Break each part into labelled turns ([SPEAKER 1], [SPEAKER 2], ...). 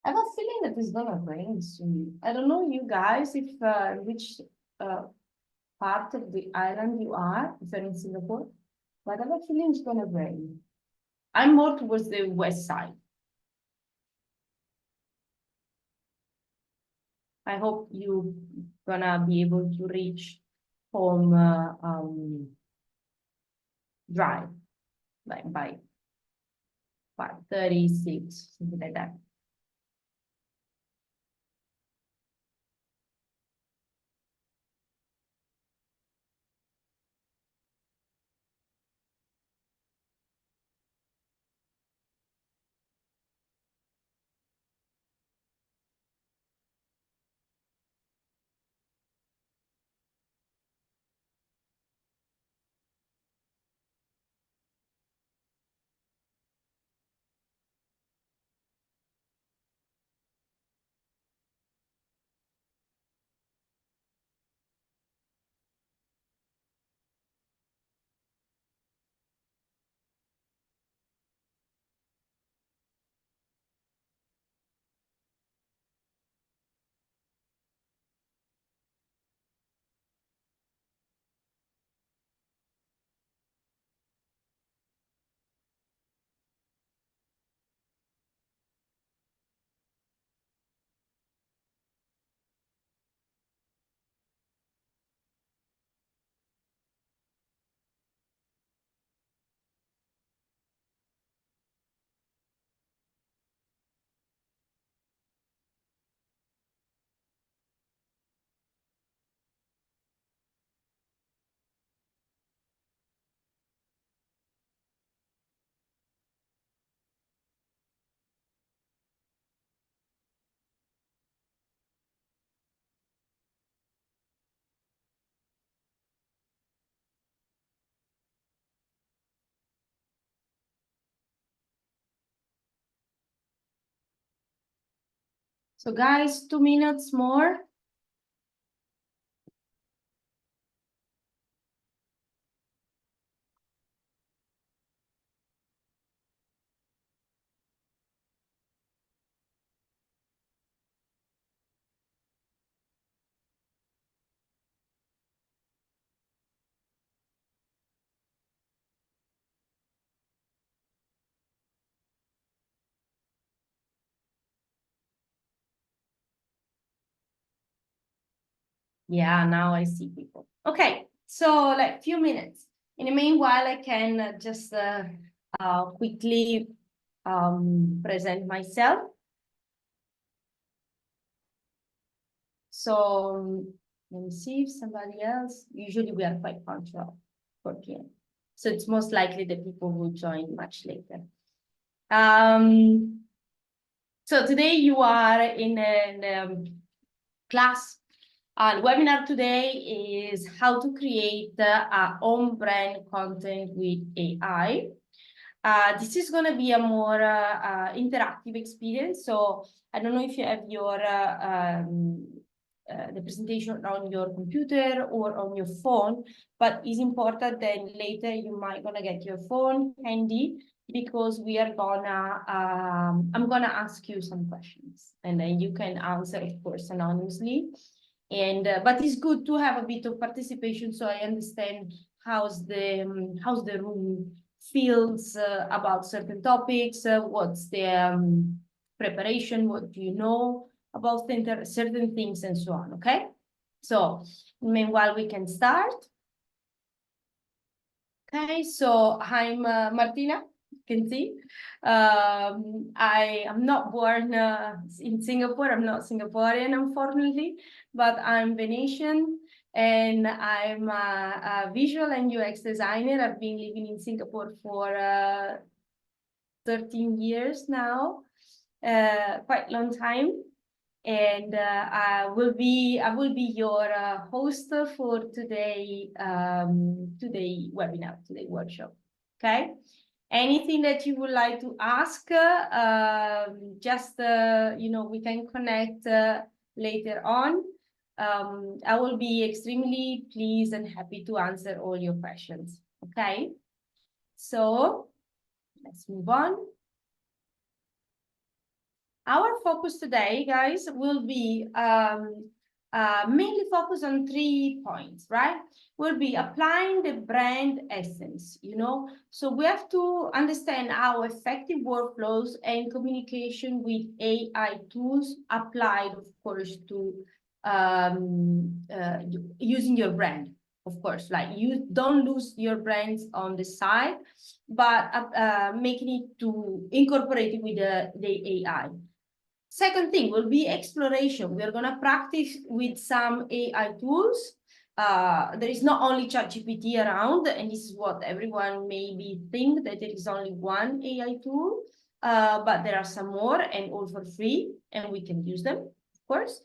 [SPEAKER 1] I have a feeling that it's gonna rain soon. I don't know you guys if which part of the island you are, if you're in Singapore, but I have a feeling it's gonna rain. I'm more towards the west side. I hope you gonna be able to reach home dry, like by 5:36, something like that. So guys, 2 minutes more. Yeah, now I see people. Okay, so like few minutes. In the meanwhile, I can just quickly present myself. So let me see if somebody else. Usually we are quite punctual, 4 p.m. So it's most likely the people will join much later. So today you are in a class. The webinar today is how to create a own brand content with AI. This is going to be a more interactive experience. So I don't know if you have your the presentation on your computer or on your phone, but it's important that later you might gonna get your phone handy because we are gonna I'm gonna ask you some questions and then you can answer, of course, anonymously. And but it's good to have a bit of participation so I understand how's the room feels about certain topics, what's the preparation, what do you know about certain things and so on, okay? So meanwhile, we can start. Okay, so I'm Martina, you can see. I am not born in Singapore, I'm not Singaporean, unfortunately, but I'm Venetian and I'm a visual and UX designer. I've been living in Singapore for 13 years now, quite long time. And I will be your host for today webinar, today workshop. Okay. Anything that you would like to ask, just we can connect later on. I will be extremely pleased and happy to answer all your questions. Okay. So let's move on. Our focus today, guys, will be mainly focused on 3 points, right? We'll be applying the brand essence, you know? So we have to understand how effective workflows and communication with AI tools applied, of course, to using your brand. Of course, like you don't lose your brands on the side, but making it to incorporate it with the AI. Second thing will be exploration. We're going to practice with some AI tools. There is not only ChatGPT around, and this is what everyone maybe think that there is only one AI tool, but there are some more and all for free, and we can use them, of course.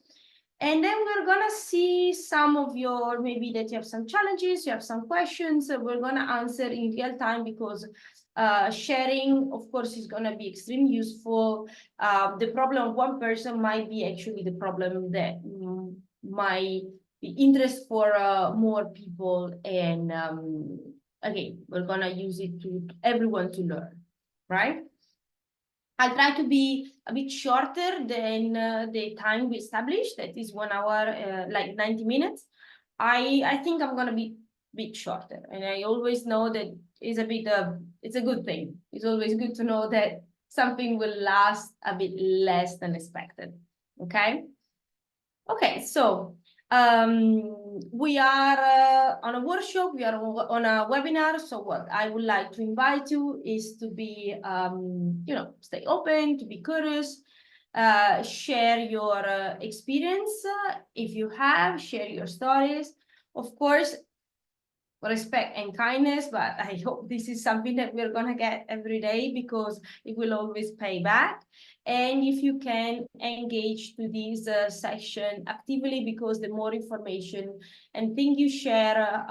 [SPEAKER 1] And then we're gonna see some of your, maybe that you have some challenges, you have some questions, we're gonna answer in real time because sharing, of course, is gonna be extremely useful. The problem of one person might be actually the problem that might be interest for more people. And again, we're gonna use it to everyone to learn, right? I'll try to be a bit shorter than the time we established. That is 1 hour, like 90 minutes. I think I'm gonna be a bit shorter, and I always know that is a bit it's a good thing. It's always good to know that something will last a bit less than expected. Okay. Okay, so we are on a workshop, we are on a webinar. So what I would like to invite you is to be, you know, stay open, to be curious, share your experience. If you have, share your stories. Of course, respect and kindness, but I hope this is something that we're gonna get every day because it will always pay back. And if you can engage to this session actively, because the more information and thing you share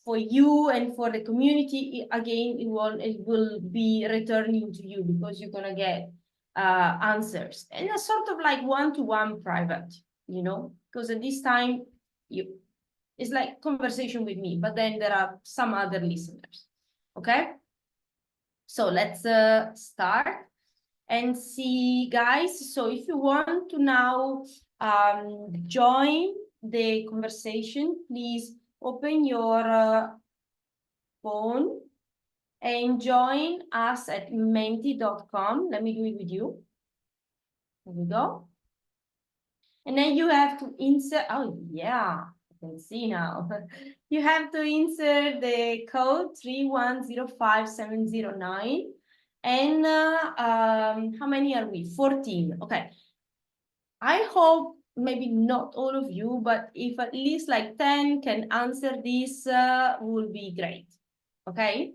[SPEAKER 1] for you and for the community, again, it will be returning to you because you're gonna get answers, and a sort of like one-to-one private, you know, because at this time it's like conversation with me, but then there are some other listeners. Okay, so let's start and see, guys. So if you want to now join the conversation, please open your phone and join us at menti.com. Let me do it with you. Here we go. And then you have to insert, oh yeah, I can see now. You have to insert the code 3105709. And how many are we? 14. Okay. I hope maybe not all of you, but if at least like 10 can answer this, will be great. Okay.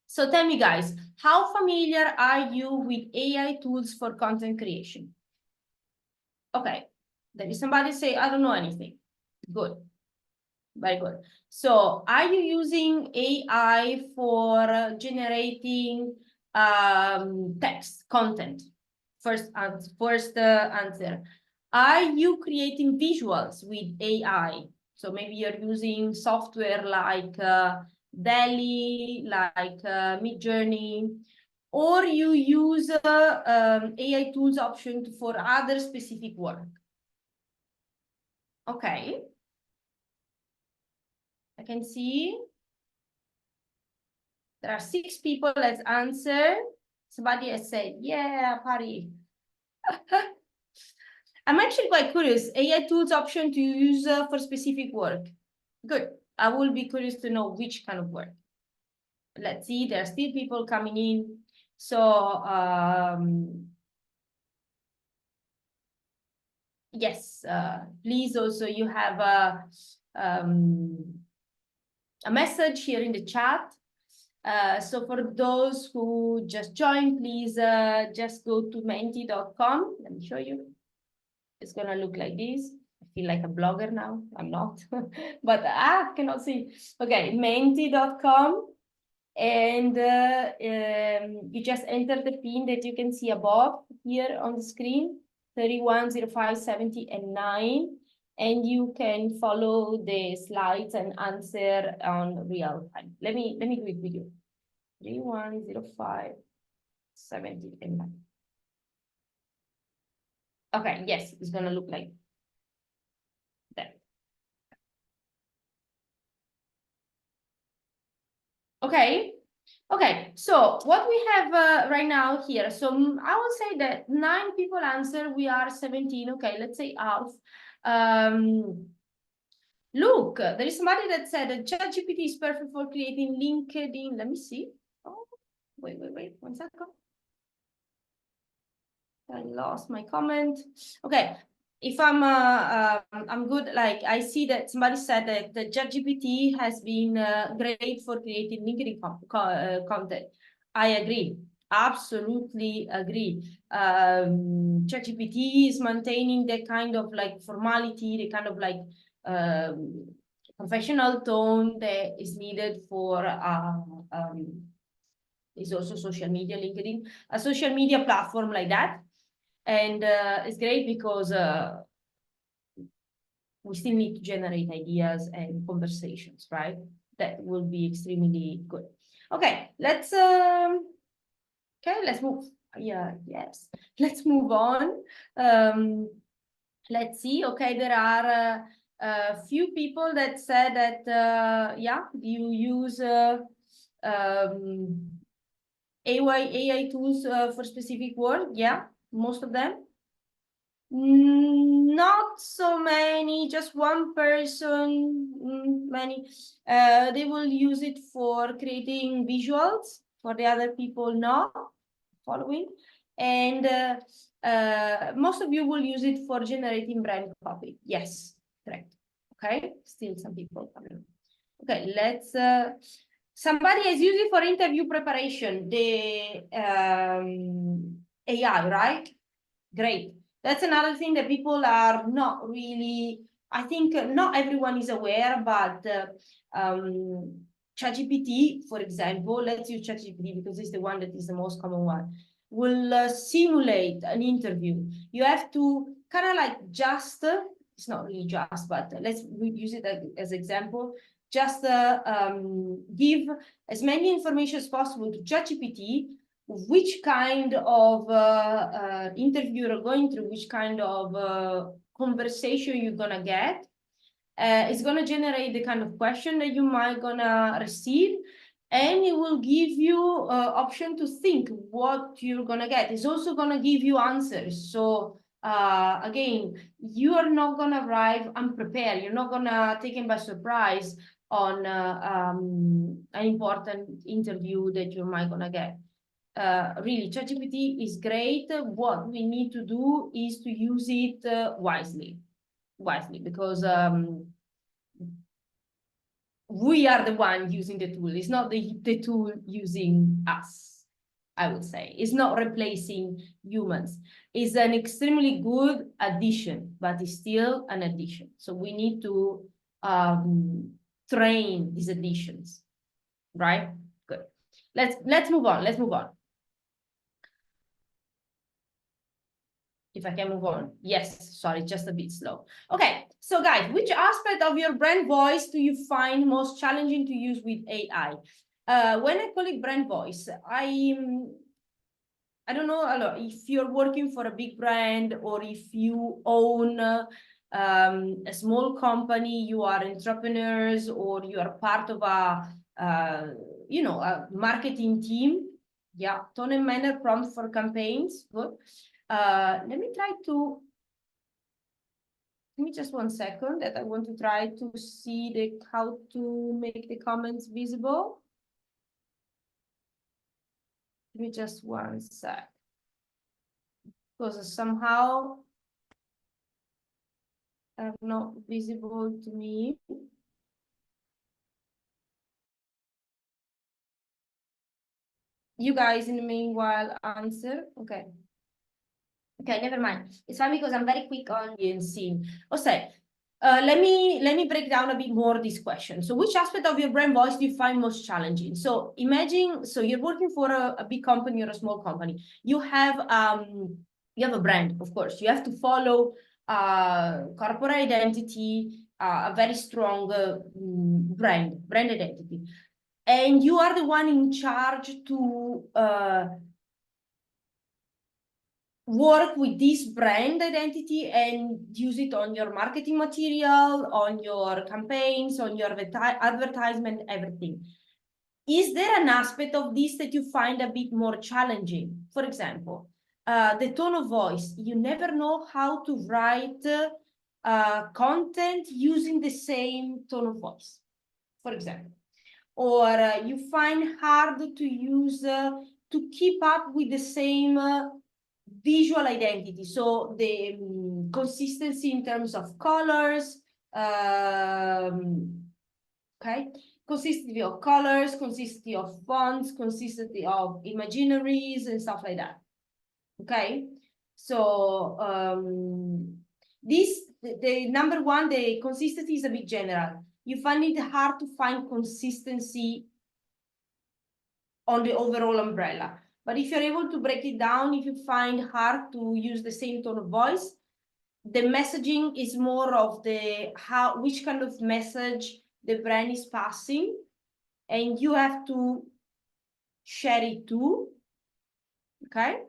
[SPEAKER 1] So tell me, guys, how familiar are you with AI tools for content creation? Okay, there is somebody say, I don't know anything. Good, very good. So are you using AI for generating text content? First answer. Are you creating visuals with AI? So maybe you're using software like DALL-E, like Midjourney, or you use AI tools option for other specific work. Okay. I can see there are 6 people. Let's answer. Somebody has said, yeah, party. I'm actually quite curious. AI tools option to use for specific work. Good. I will be curious to know which kind of work. Let's see. There are still people coming in. So yes, please also you have a message here in the chat. So for those who just joined, please just go to menti.com. Let me show you. It's gonna look like this. I feel like a blogger now. I'm not, but I cannot see. Okay, menti.com. And you just enter the pin that you can see above here on the screen, 310570 and 9, and you can follow the slides and answer on real time. Let me do it with you. 3105 70 and 9. Okay, yes, it's gonna look like that. Okay. Okay, so what we have right now here, so I will say that 9 people answer, we are 17. Okay, let's say half. Look, there is somebody that said that ChatGPT is perfect for creating LinkedIn. Let me see. Oh, wait, 1 second. I lost my comment. Okay, if I'm good. Like I see that somebody said that the ChatGPT has been great for creating LinkedIn content. I agree, absolutely agree. ChatGPT is maintaining the kind of like formality, the kind of like um, professional tone that is needed for is also social media, LinkedIn, a social media platform like that. And it's great because we still need to generate ideas and conversations, right? That will be extremely good. Okay, let's move. Yeah, yes, let's move on. Let's see. Okay, there are a few people that said that yeah, you use AI tools for specific work. Yeah, most of them. Not so many, just one person, many. They will use it for creating visuals, for the other people not following. And most of you will use it for generating brand copy. Yes, correct. Okay, still some people coming. Okay, let's, somebody has used it for interview preparation, the AI, right? Great. That's another thing that people are not really, I think not everyone is aware, but ChatGPT, for example, let's use ChatGPT because it's the one that is the most common one, will simulate an interview. You have to kind of like just, it's not really just, but let's use it as example, just give as many information as possible to ChatGPT which kind of interview you're going through, which kind of conversation you're gonna get. It's gonna generate the kind of question that you might gonna receive, and it will give you option to think what you're gonna get. It's also gonna give you answers. So again, you are not gonna arrive unprepared. You're not gonna taken by surprise on an important interview that you might gonna get. Really, ChatGPT is great. What we need to do is to use it wisely, because we are the one using the tool. It's not the tool using us, I would say. It's not replacing humans. It's an extremely good addition, but it's still an addition. So we need to train these additions, right? Good. Let's move on. Let's move on. If I can move on. Yes, sorry, just a bit slow. Okay, so guys, which aspect of your brand voice do you find most challenging to use with AI? When I call it brand voice, I don't know if you're working for a big brand or if you own a small company, you are entrepreneurs or you are part of a a marketing team. Yeah, tone and manner prompt for campaigns. Good. Let me try to, give me just 1 second that I want to try to see how to make the comments visible. Give me just 1 sec. Because somehow are not visible to me. You guys in the meanwhile answer. Okay. Okay, never mind. It's fine because I'm very quick on the scene. Okay, let me break down a bit more this question. So which aspect of your brand voice do you find most challenging? So imagine, so you're working for a big company or a small company. You have a brand, of course. You have to follow corporate identity, a very strong brand identity. And you are the one in charge to work with this brand identity and use it on your marketing material, on your campaigns, on your advertisement, everything. Is there an aspect of this that you find a bit more challenging? For example, the tone of voice. You never know how to write content using the same tone of voice, for example. Or you find hard to use, to keep up with the same visual identity. So the consistency in terms of colors, okay? Consistency of colors, consistency of fonts, consistency of imaginaries and stuff like that. Okay, so the number one, the consistency is a bit general. You find it hard to find consistency on the overall umbrella. But if you're able to break it down, if you find hard to use the same tone of voice, the messaging is more of the which kind of message the brand is passing, and you have to share it too, okay?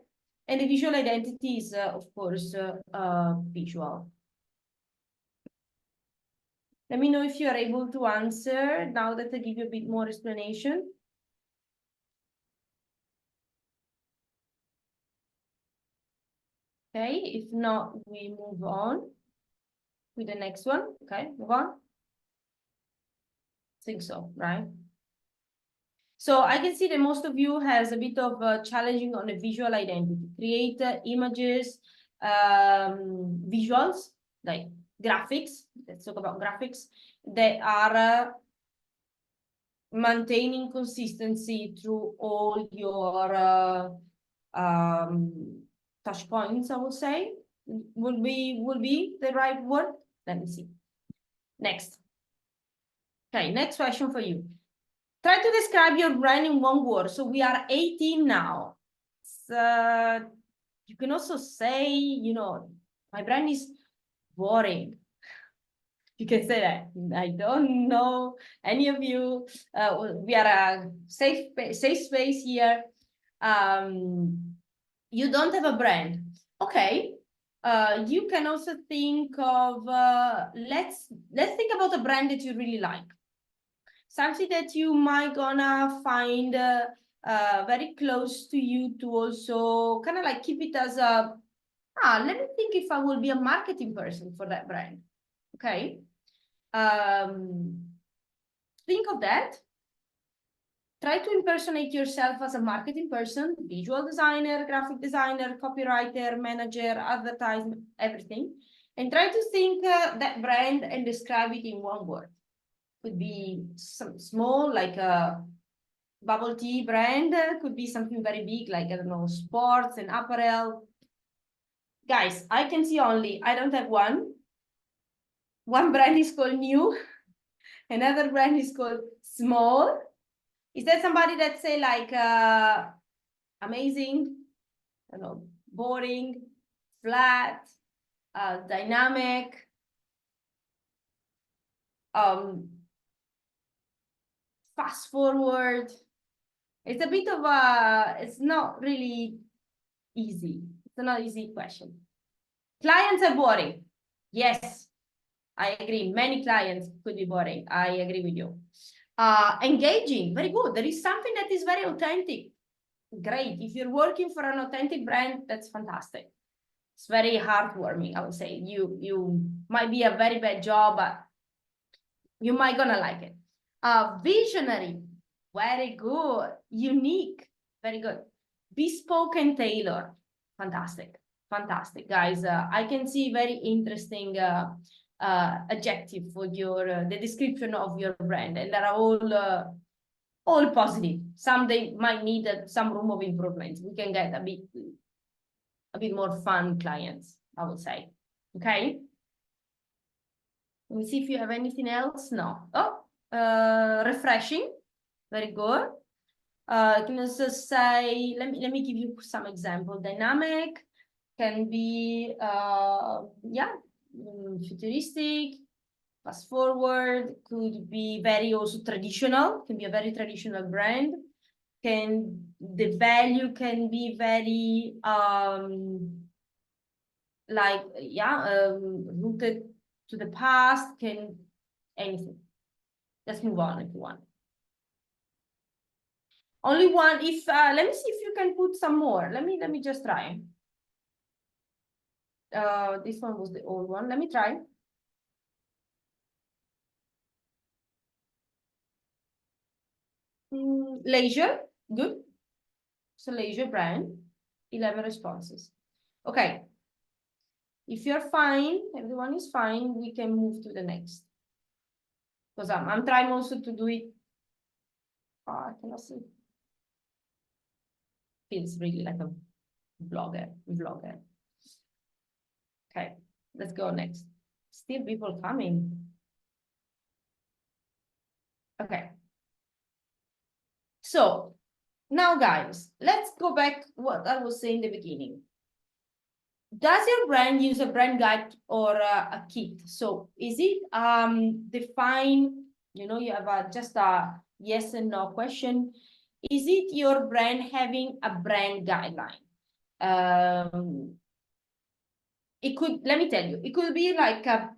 [SPEAKER 1] And the visual identity is, of course, visual. Let me know if you are able to answer now that I give you a bit more explanation. Okay, if not, we move on with the next one. Okay, move on. I think so, right? So I can see that most of you has a bit of challenging on the visual identity. Create images, visuals, like graphics. Let's talk about graphics that are maintaining consistency through all your touch points, I would say. Will be the right word. Let me see. Next. Okay, next question for you. Try to describe your brand in one word. So we are 18 now. You can also say, you know, my brand is boring. You can say that. I don't know any of you. We are a safe space here. You don't have a brand. Okay. You can also think of let's think about a brand that you really like. Something that you might gonna find very close to you to also kind of like keep it as a, let me think if I will be a marketing person for that brand. Okay. Think of that. Try to impersonate yourself as a marketing person, visual designer, graphic designer, copywriter, manager, advertisement, everything. And try to think that brand and describe it in one word. Could be some small, like a bubble tea brand, could be something very big, like, I don't know, sports and apparel. Guys, I can see only, I don't have one. One brand is called new, another brand is called small. Is there somebody that say like amazing, I don't know, boring, flat, dynamic, fast forward? It's a bit of a, it's not really easy. It's not an easy question. Clients are boring. Yes, I agree. Many clients could be boring. I agree with you. Engaging, very good. There is something that is very authentic. Great. If you're working for an authentic brand, that's fantastic. It's very heartwarming, I would say. You might be a very bad job, but you might gonna like it. Visionary, very good. Unique, very good. Bespoke and tailored, fantastic. Fantastic, guys. I can see very interesting adjective for your the description of your brand, and they're all positive. Some they might need some room of improvement. We can get a bit more fun clients, I would say. Okay. Let me see if you have anything else. No. Oh, refreshing. Very good. Can also say, let me give you some example. Dynamic can be futuristic, fast forward, could be very also traditional, can be a very traditional brand. The value can be very like, yeah, rooted to the past, can anything. Let's move on if you want. Only one. If let me see if you can put some more. Let me just try. This one was the old one. Let me try. Leisure, good. So leisure brand, 11 responses. Okay. If you're fine, everyone is fine, we can move to the next. Because I'm trying also to do it. I cannot see. Feels really like a vlogger. Okay, let's go next. Still people coming. Okay. So now, guys, let's go back what I was saying in the beginning. Does your brand use a brand guide or a kit? So is it define, you have just a yes and no question. Is it your brand having a brand guideline? It could, let me tell you, it could be like a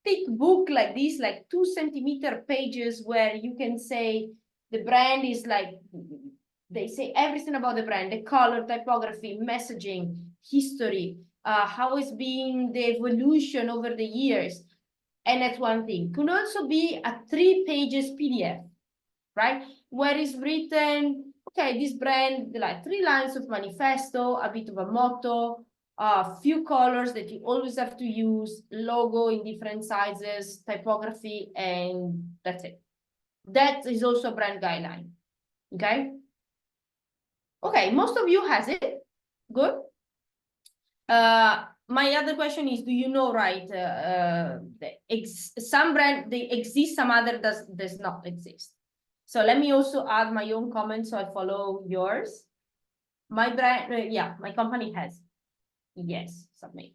[SPEAKER 1] thick book like this, like 2 centimeter pages, where you can say the brand is like, they say everything about the brand, the color, typography, messaging, history, how it's been the evolution over the years. And that's one thing. Could also be a 3 pages PDF, right? Where it's written, okay, this brand, like 3 lines of manifesto, a bit of a motto, a few colors that you always have to use, logo in different sizes, typography, and that's it. That is also a brand guideline, okay? Okay, most of you has it, good. My other question is, do you know, right, some brand, they exist, some other does not exist. So let me also add my own comments so I follow yours. My brand, yeah, my company has. Yes, submit.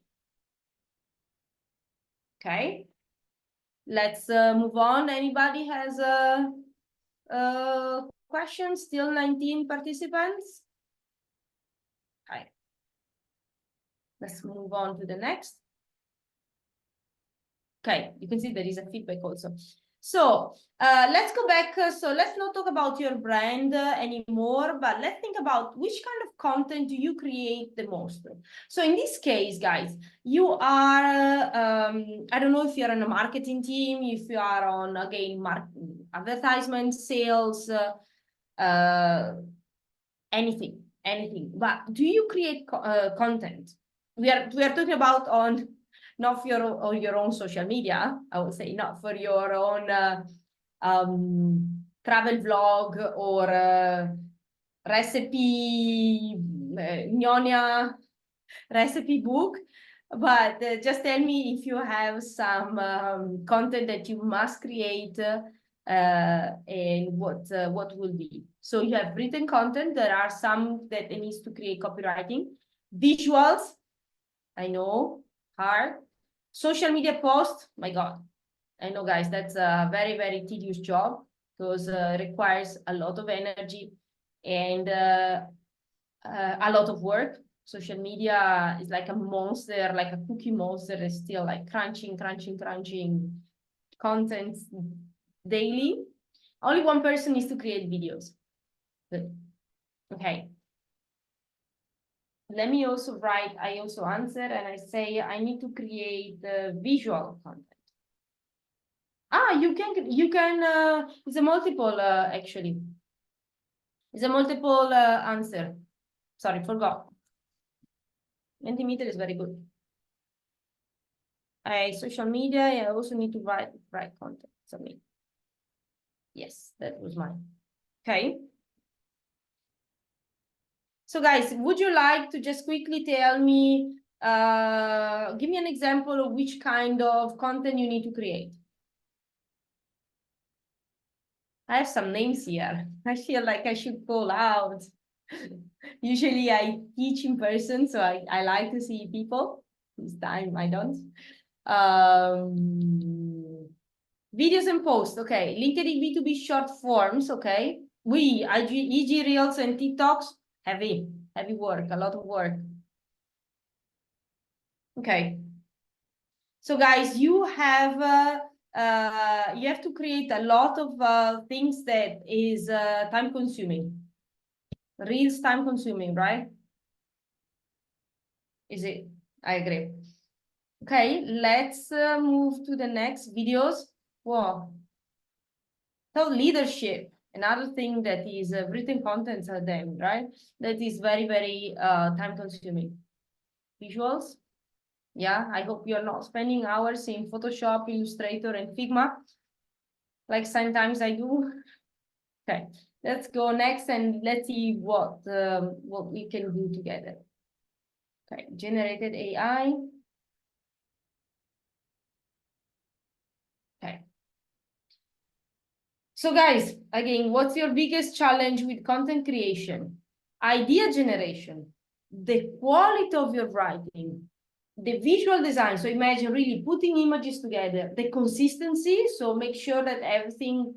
[SPEAKER 1] Okay. Let's move on. Anybody has a question? Still 19 participants? Okay. Let's move on to the next. Okay, you can see there is a feedback also. So let's go back. So let's not talk about your brand anymore, but let's think about which kind of content do you create the most. So in this case, guys, you are, I don't know if you're on a marketing team, if you are on, again, advertisement, sales, anything, but do you create content? We are talking about on, not for your own social media, I would say, not for your own travel vlog or recipe nyonya recipe book, but just tell me if you have some content that you must create, and what will be. So you have written content. There are some that it needs to create copywriting, visuals. I know, hard. Social media post. My God, I know, guys. That's a very, very tedious job because requires a lot of energy and a lot of work. Social media is like a monster, like a cookie monster. It's still like crunching content daily. Only one person needs to create videos. Good. Okay. Let me also write, I also answer and I say I need to create visual content. You can, it's a multiple actually. It's a multiple answer. Sorry, forgot. Mentimeter is very good. Social media, I also need to write content. Submit. Yes, that was mine. Okay. So guys, would you like to just quickly tell me, give me an example of which kind of content you need to create? I have some names here. I feel like I should call out. Usually I teach in person, so I like to see people. This time I don't. Videos and posts, okay. LinkedIn B2B short forms, okay. IG Reels and TikToks, heavy work, a lot of work. Okay. So guys, you have to create a lot of things that is time consuming. Reels time consuming, right? Is it? I agree. Okay, let's move to the next videos. Wow. So leadership, another thing that is written contents are them, right? That is very, very time consuming. Visuals. Yeah, I hope you're not spending hours in Photoshop, Illustrator, and Figma, like sometimes I do. Okay, let's go next and let's see what we can do together. Okay, generated AI. Okay. So guys, again, what's your biggest challenge with content creation? Idea generation, the quality of your writing, the visual design. So imagine really putting images together, the consistency. So make sure that everything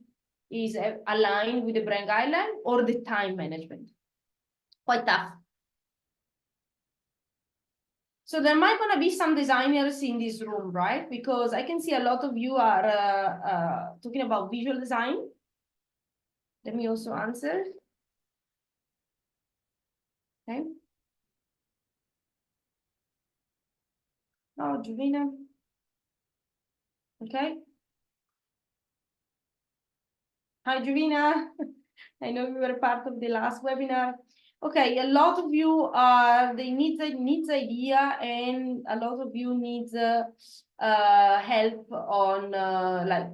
[SPEAKER 1] is aligned with the brand guideline, or the time management. Quite tough. So there might gonna be some designers in this room, right? Because I can see a lot of you are talking about visual design. Let me also answer. Okay. Oh, Juvina. Okay. Hi, Juvina. I know you were part of the last webinar. Okay, a lot of you they needs idea, and a lot of you needs help on like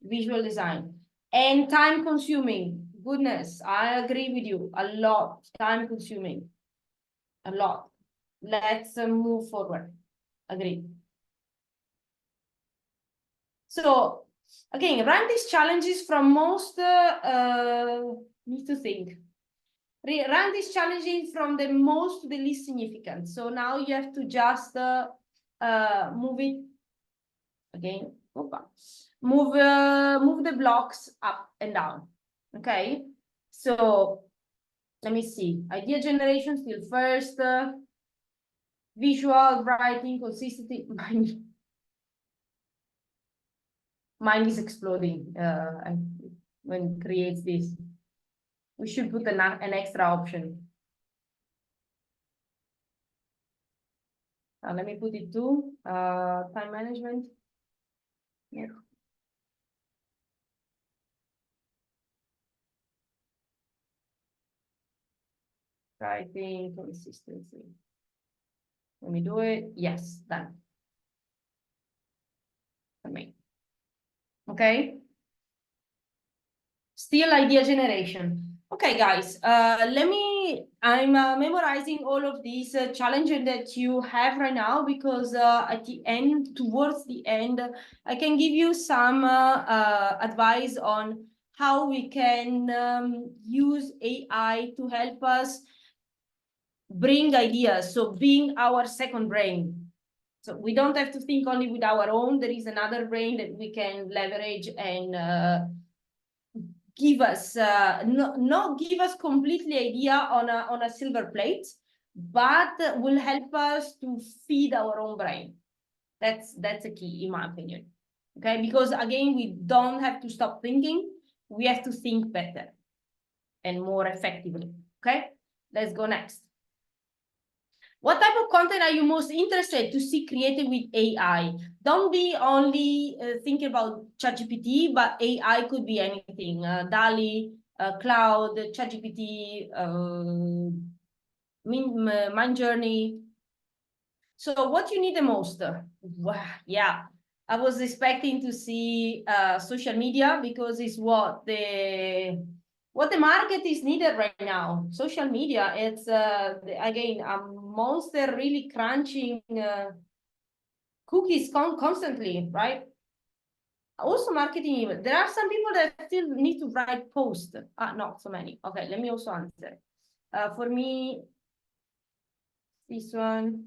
[SPEAKER 1] visual design and time consuming. Goodness, I agree with you. A lot time consuming, a lot. Let's move forward. Agree. So again, rank these challenges from most need to think. Rank these challenges from the most to the least significant. So now you have to just move it again. Opa. Move the blocks up and down. Okay. So let me see. Idea generation still first. Visual writing consistency. Mine is exploding when it creates this. We should put an extra option. Let me put it to time management. Yeah. Writing consistency. Let me do it. Yes, done. For me. Okay. Still idea generation. Okay, guys, I'm memorizing all of these challenges that you have right now, because at the end, towards the end, I can give you some advice on how we can use AI to help us bring ideas. So being our second brain. So we don't have to think only with our own. There is another brain that we can leverage and give us not give us completely idea on a silver plate, but will help us to feed our own brain. That's a key in my opinion. Okay, because again, we don't have to stop thinking. We have to think better and more effectively. Okay, let's go next. What type of content are you most interested to see created with AI? Don't be only thinking about ChatGPT, but AI could be anything. DALI, Cloud, ChatGPT, Mind Journey. So what you need the most? Yeah, I was expecting to see social media, because it's what the market is needed right now. Social media, it's again a monster really crunching cookies constantly, right? Also marketing email. There are some people that still need to write posts. Not so many. Okay, let me also answer. For me, this one,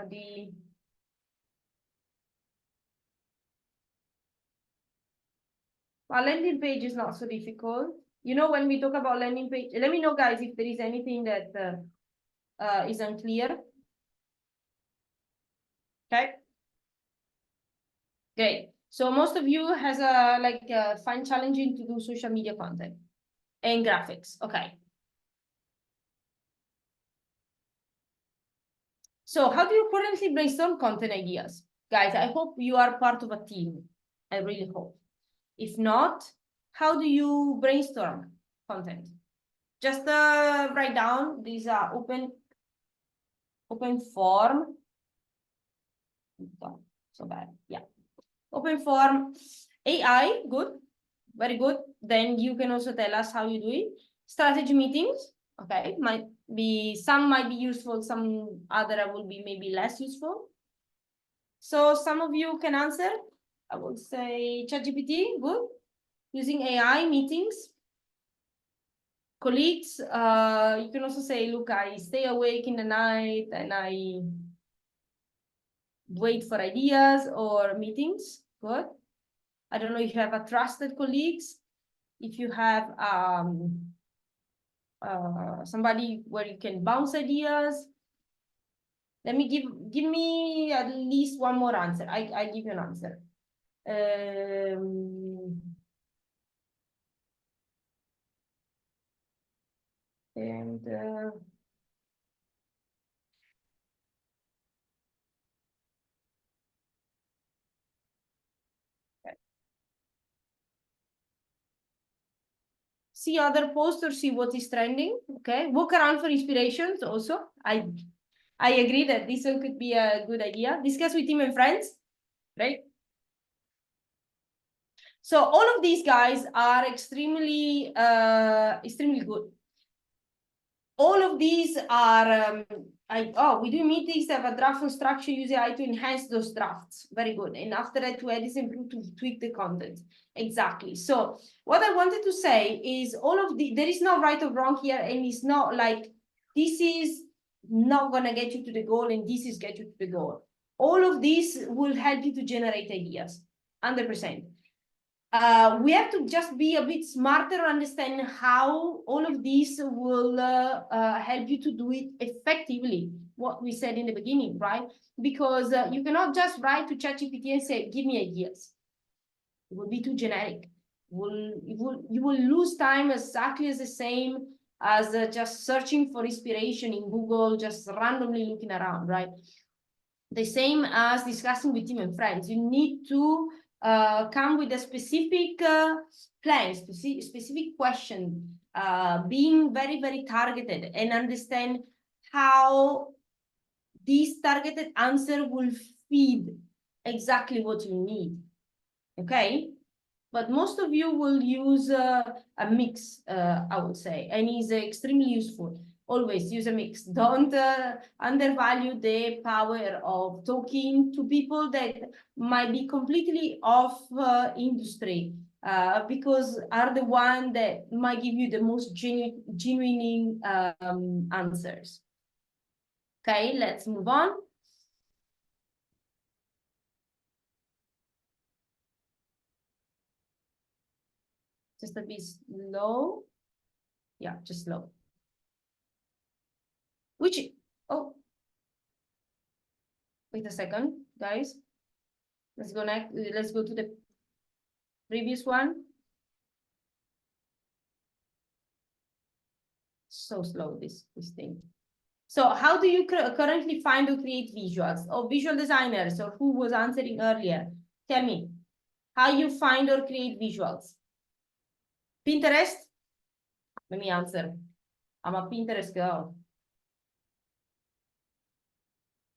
[SPEAKER 1] the landing page is not so difficult. You know, when we talk about landing page, let me know, guys, if there is anything that is unclear? Okay. Great. So most of you has find challenging to do social media content and graphics. Okay. So how do you currently brainstorm content ideas? Guys, I hope you are part of a team. I really hope. If not, how do you brainstorm content? Just write down these are open form. So bad. Yeah. Open form AI, good, very good. Then you can also tell us how you do it. Strategy meetings, okay, some might be useful, some other will be maybe less useful. So some of you can answer. I would say ChatGPT, good. Using AI meetings. Colleagues, you can also say, look, I stay awake in the night and I wait for ideas or meetings. Good. I don't know if you have a trusted colleagues. If you have somebody where you can bounce ideas. Let me give me at least one more answer. I give you an answer. And see other posts or see what is trending. Okay, walk around for inspirations. Also, I agree that this one could be a good idea. Discuss with team and friends, right? So all of these guys are extremely good. All of these are we do meetings, have a draft on structure, use AI to enhance those drafts. Very good. And after that, to edit and improve, to tweak the content. Exactly. So what I wanted to say is there is no right or wrong here, and it's not like this is not gonna get you to the goal and this is get you to the goal. All of these will help you to generate ideas, 100%. We have to just be a bit smarter, understand how all of these will help you to do it effectively, what we said in the beginning, right? Because you cannot just write to ChatGPT and say, give me ideas. It will be too generic. You will lose time exactly as the same as just searching for inspiration in Google, just randomly looking around, right? The same as discussing with team and friends. You need to come with a specific plan, specific question, being very, very targeted and understand how this targeted answer will feed exactly what you need. Okay? But most of you will use a mix, I would say, and is extremely useful. Always use a mix. Don't undervalue the power of talking to people that might be completely off industry, because are the one that might give you the most genuine answers. Okay, let's move on. Just a bit slow. Yeah, just slow. Oh, wait a second, guys. Let's go next. Let's go to the previous one. So slow, this thing. So how do you currently find or create visuals? Or visual designers, or who was answering earlier? Tell me, how you find or create visuals? Pinterest? Let me answer. I'm a Pinterest girl.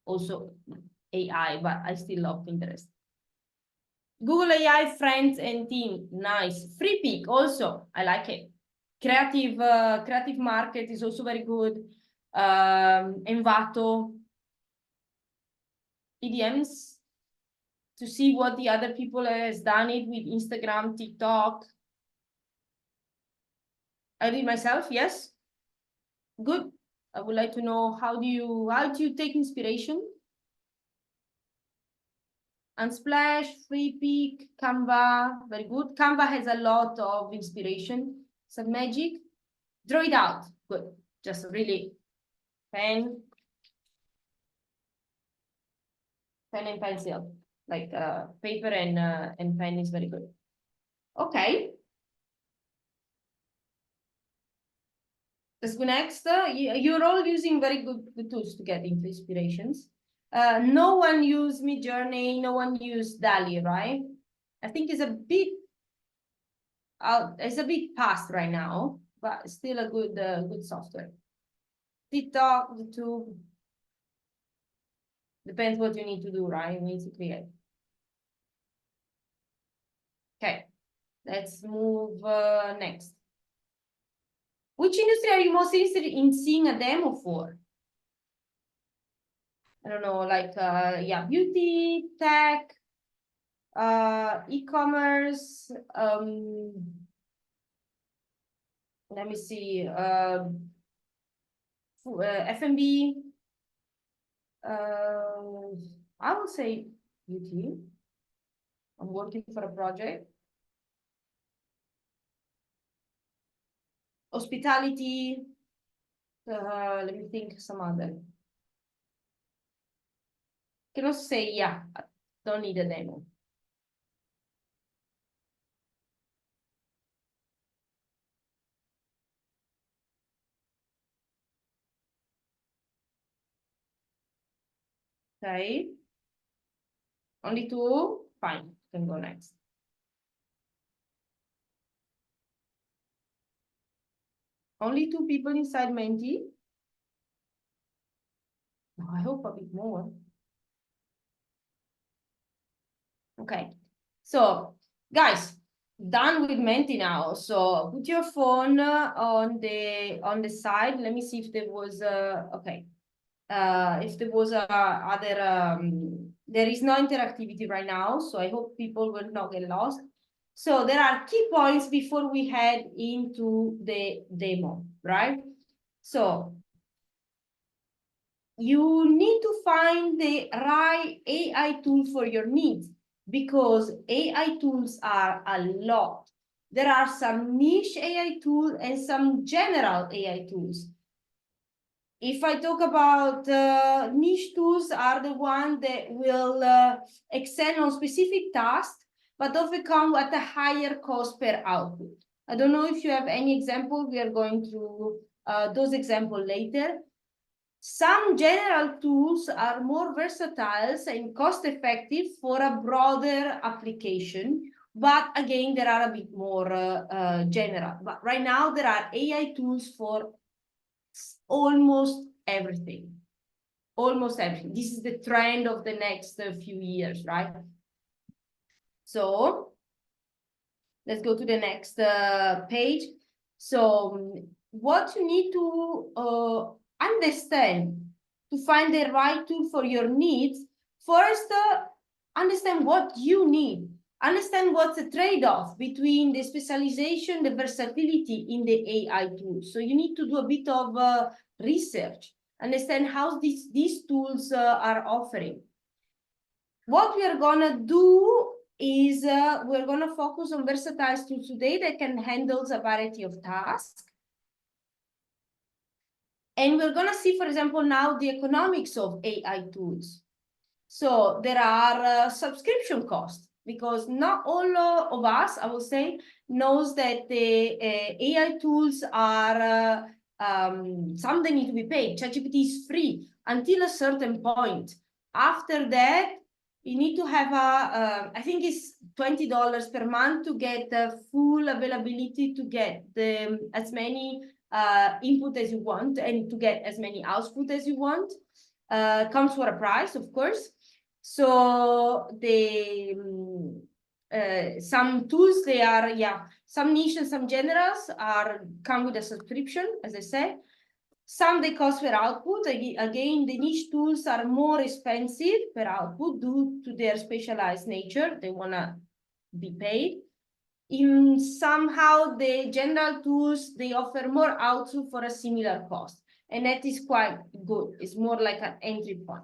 [SPEAKER 1] Also AI, but I still love Pinterest. Google AI, friends and team. Nice. Free Peak also. I like it. Creative Market is also very good. Envato. PDMs to see what the other people has done it with Instagram, TikTok. I did myself, yes. Good. I would like to know how do you take inspiration? Unsplash, Free Peak, Canva, very good. Canva has a lot of inspiration. Some magic. Draw it out. Good. Just really. pen and pencil, like paper and pen is very good. Okay. Let's go next. You're all using very good tools to get into inspirations. No one used Midjourney, no one used DALL-E, right? I think it's a bit past right now, but still a good software. TikTok, YouTube, depends what you need to do, right? You need to create. Okay, let's move next. Which industry are you most interested in seeing a demo for? I don't know, like yeah, beauty, tech, e-commerce, let me see, F&B, I would say beauty. I'm working for a project. Hospitality, let me think some other. Can also say, yeah, don't need a demo. Okay. Only two? Fine, can go next. Only two people inside Menti? No, I hope a bit more. Okay, so guys, done with Menti now. So put your phone on the side. Let me see if there was okay. If there was other there is no interactivity right now, so I hope people will not get lost. So there are key points before we head into the demo, right? So you need to find the right AI tool for your needs, because AI tools are a lot. There are some niche AI tools and some general AI tools. If I talk about niche tools, are the ones that will excel on specific tasks, but often come at a higher cost per output. I don't know if you have any example. We are going through those examples later. Some general tools are more versatile and cost-effective for a broader application, but again, there are a bit more general. But right now, there are AI tools for almost everything. Almost everything. This is the trend of the next few years, right? So let's go to the next page. So what you need to understand to find the right tool for your needs, first understand what you need. Understand what's the trade-off between the specialization, the versatility in the AI tools. So you need to do a bit of research, understand how these tools are offering. What we are gonna do is we're gonna focus on versatile tools today that can handle a variety of tasks. And we're gonna see, for example, now the economics of AI tools. So there are subscription costs, because not all of us, I will say, knows that the AI tools are, some they need to be paid. ChatGPT is free until a certain point. After that, you need to have I think it's $20 per month to get the full availability, to get as many input as you want and to get as many output as you want. Comes for a price, of course. So the some tools, they are, yeah, some niche and some generals come with a subscription, as I said. Some they cost per output. Again, the niche tools are more expensive per output due to their specialized nature. They wanna be paid. In somehow the general tools, they offer more output for a similar cost, and that is quite good. It's more like an entry point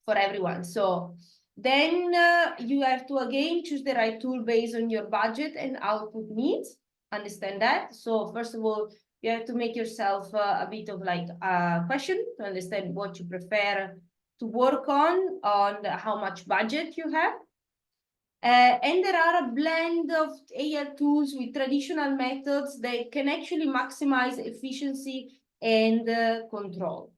[SPEAKER 1] for everyone. So then you have to again choose the right tool based on your budget and output needs. Understand that. So first of all, You have to make yourself a bit of like a question to understand what you prefer to work on how much budget you have. And there are a blend of AI tools with traditional methods that can actually maximize efficiency and control.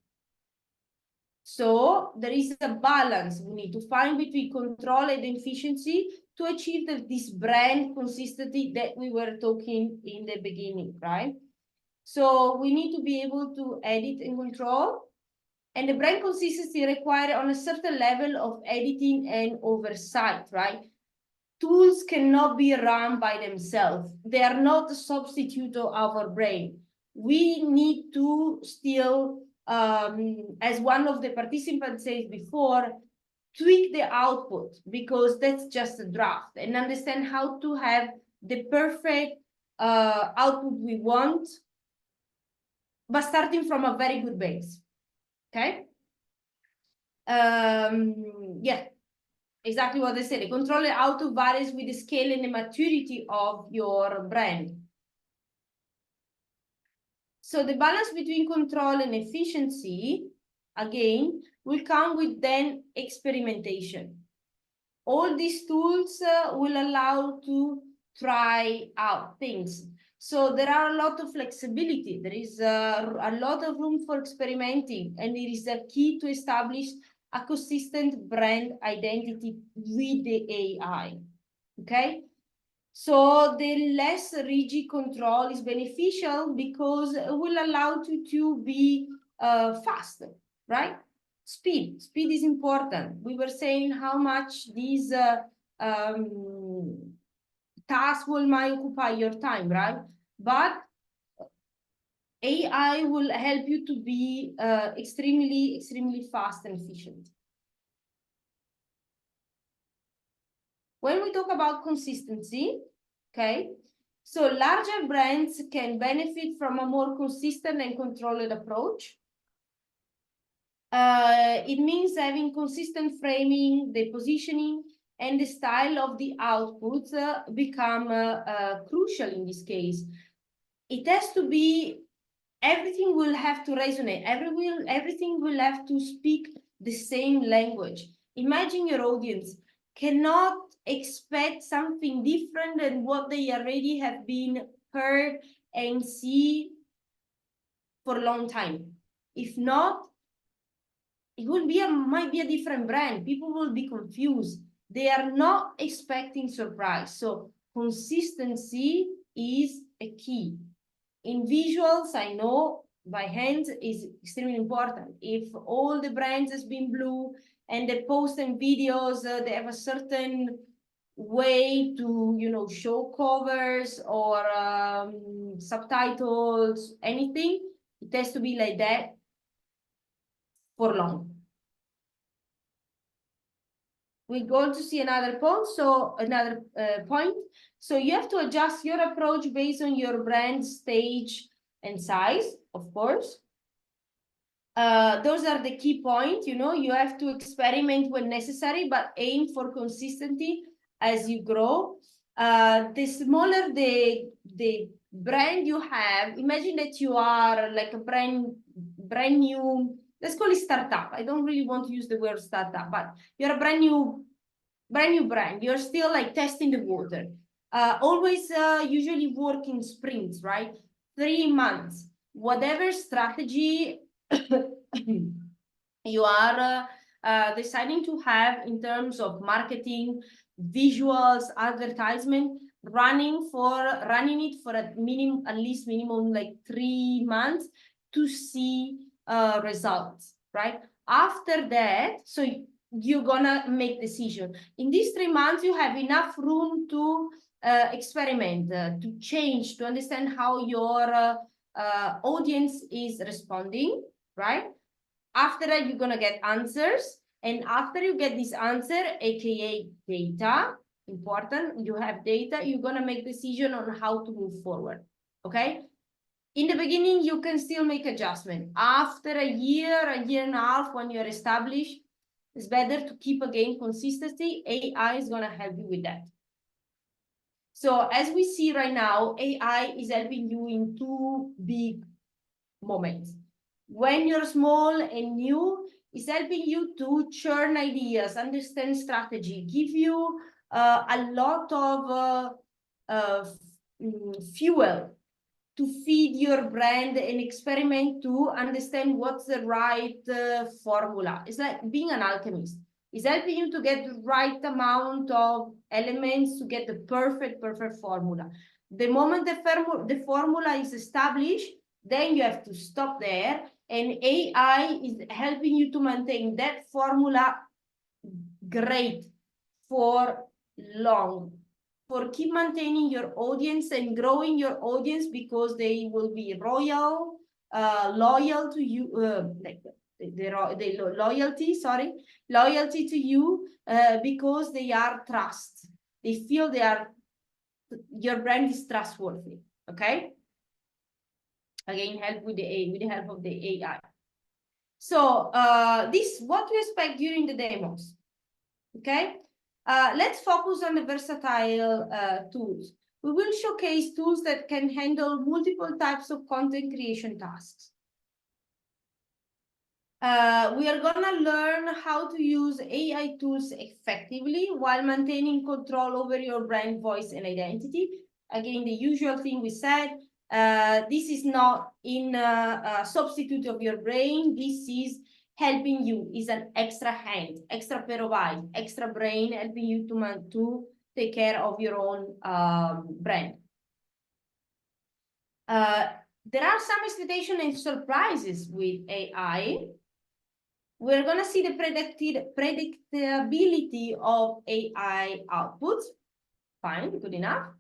[SPEAKER 1] So there is a balance we need to find between control and efficiency to achieve this brand consistency that we were talking in the beginning, right? So we need to be able to edit and control. And the brand consistency requires on a certain level of editing and oversight, right? Tools cannot be run by themselves. They are not a substitute of our brain. We need to still, as one of the participants said before, tweak the output because that's just a draft and understand how to have the perfect output we want, but starting from a very good base. Okay. Yeah, exactly what I said. The control output varies with the scale and the maturity of your brand. So the balance between control and efficiency, again, will come with then experimentation. All these tools will allow to try out things. So there are a lot of flexibility. There is a lot of room for experimenting, and it is the key to establish a consistent brand identity with the AI. Okay. So the less rigid control is beneficial because it will allow you to be faster, right? Speed is important. We were saying how much these tasks might occupy your time, right? But AI will help you to be extremely fast and efficient. When we talk about consistency, okay, so larger brands can benefit from a more consistent and controlled approach. It means having consistent framing, the positioning, and the style of the output become crucial in this case. It has to be, everything will have to resonate. Everything will have to speak the same language. Imagine your audience cannot expect something different than what they already have been heard and see for a long time. If not, it will be might be a different brand. People will be confused. They are not expecting surprise. So consistency is a key. In visuals, I know by hand is extremely important. If all the brands has been blue and the posts and videos, they have a certain way to, show covers or subtitles, anything, it has to be like that for long. We go to see another point. So another point. So you have to adjust your approach based on your brand stage and size, of course. Those are the key points. You have to experiment when necessary, but aim for consistency as you grow. The smaller the brand you have, imagine that you are like a brand new, let's call it startup. I don't really want to use the word startup, but you're a brand new brand. You're still like testing the water. Always usually work in sprints, right? 3 months. Whatever strategy you are deciding to have in terms of marketing, visuals, advertisement, running it for at least minimum like 3 months to see results, right? After that, so you're gonna make decision. In these 3 months, you have enough room to experiment, to change, to understand how your audience is responding, right? After that, you're gonna get answers. And after you get this answer, aka data, important, you have data, you're gonna make decision on how to move forward, okay? In the beginning, you can still make adjustment. After a year and a half, when you're established, it's better to keep again consistency. AI is gonna help you with that. So as we see right now, AI is helping you in two big moments. When you're small and new, it's helping you to churn ideas, understand strategy, give you a lot of fuel to feed your brand and experiment to understand what's the right formula. It's like being an alchemist. It's helping you to get the right amount of elements to get the perfect formula. The moment the formula is established, then you have to stop there, and AI is helping you to maintain that formula great for long, for keep maintaining your audience and growing your audience, because they will be loyal to you, like the loyalty to you, because they are trust. They feel your brand is trustworthy. Okay. Again, help with the help of the AI. So this what we expect during the demos. Okay. Let's focus on the versatile tools. We will showcase tools that can handle multiple types of content creation tasks. We are gonna learn how to use AI tools effectively while maintaining control over your brand voice and identity. Again, the usual thing we said, this is not in a substitute of your brain. This is helping you, is an extra hand, extra pair of eyes, extra brain, helping you to take care of your own brand. There are some expectations and surprises with AI. We're going to see the predictability of AI outputs. Fine, good enough.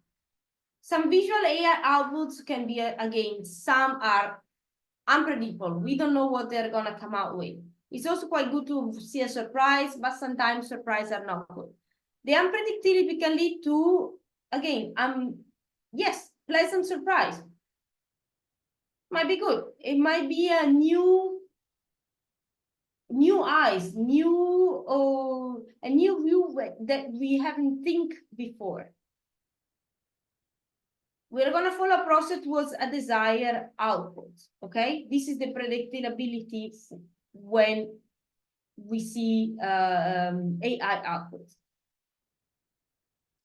[SPEAKER 1] Some visual AI outputs can be, again, some are unpredictable. We don't know what they're going to come out with. It's also quite good to see a surprise, but sometimes surprises are not good. The unpredictability can lead to, again, yes, pleasant surprise. Might be good. It might be a new eyes, a new view that we haven't think before. We're going to follow a process towards a desired output. Okay, this is the predictability when we see AI outputs.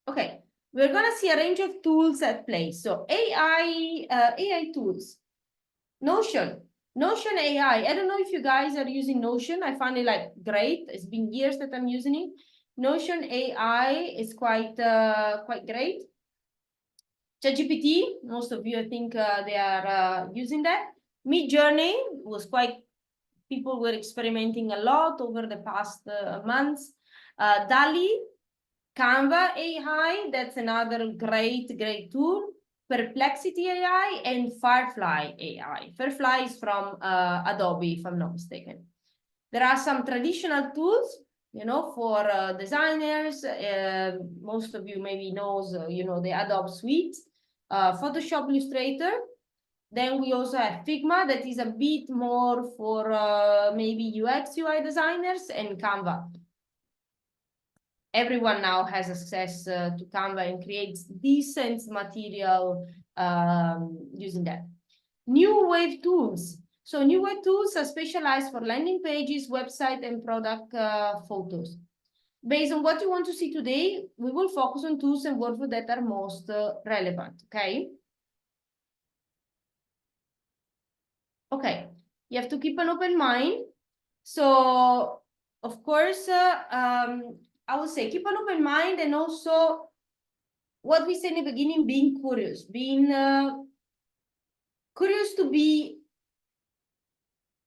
[SPEAKER 1] Okay, we're going to see a range of tools at play. So AI tools, Notion AI. I don't know if you guys are using Notion. I find it like great. It's been years that I'm using it. Notion AI is quite great. ChatGPT, most of you, I think they are using that. Midjourney was people were experimenting a lot over the past months. DALI, Canva AI, that's another great tool. Perplexity AI and Firefly AI. Firefly is from Adobe, if I'm not mistaken. There are some traditional tools, for designers. Most of you maybe knows, the Adobe Suite, Photoshop, Illustrator. Then we also have Figma, that is a bit more for maybe UX, UI designers, and Canva. Everyone now has access to Canva and creates decent material using that. New Wave tools. So New Wave tools are specialized for landing pages, website, and product photos. Based on what you want to see today, we will focus on tools and workflows that are most relevant, okay? Okay, you have to keep an open mind. So, of course, I would say keep an open mind, and also what we said in the beginning, being curious, being curious to be